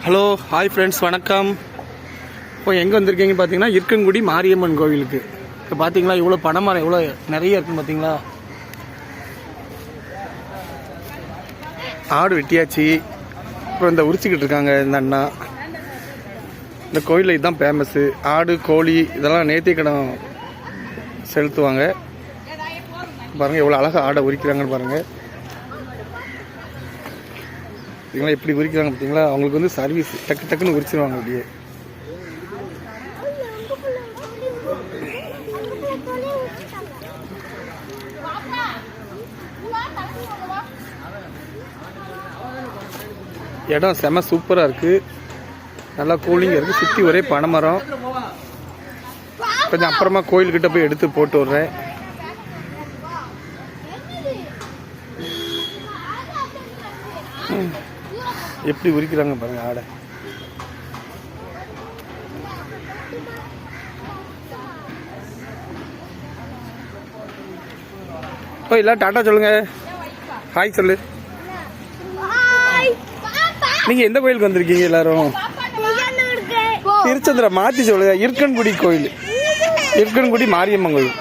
Hello hi friends, வணக்கம். இப்போ எங்கே வந்திருக்கீங்க பார்த்தீங்கன்னா இருக்கன்குடி மாரியம்மன் கோவிலுக்கு. இப்போ பார்த்தீங்களா இவ்வளோ பனைமரம் எவ்வளோ நிறைய இருக்குன்னு பார்த்தீங்களா. ஆடு வெட்டியாச்சு. அப்புறம் இந்த உரிச்சிக்கிட்டு இருக்காங்க இந்த அண்ணா. இந்த கோயிலில் இதுதான் ஃபேமஸ்ஸு. ஆடு கோழி இதெல்லாம் நேர்த்திக்கடன் செலுத்துவாங்க. பாருங்கள் எவ்வளோ அழகாக ஆடை உரிக்கிறாங்கன்னு பாருங்கள். பார்த்தீங்களா எப்படி உரிக்கிறாங்க பார்த்தீங்களா. அவங்களுக்கு வந்து சர்வீஸ் டக்கு டக்குன்னு உரிச்சிருவாங்க அப்படியே. இடம் செம சூப்பராக இருக்குது. நல்லா கூலிங்காக இருக்குது. சுற்றி ஒரே பனைமரம். கொஞ்சம் அப்புறமா கோயில்கிட்ட போய் எடுத்து போட்டு விட்றேன். எப்படி உரிக்கிறாங்க பாருங்க ஆடை. ஓ இல்லை டாட்டா சொல்லுங்க. ஹாய் சொல்லு. நீங்க எந்த கோயிலுக்கு வந்திருக்கீங்க எல்லாரும்? திருச்செந்தூரை மாத்தி சொல்லுங்க. இருக்கன்குடி கோயில், இருக்கன்குடி மாரியம்மன் கோயில்.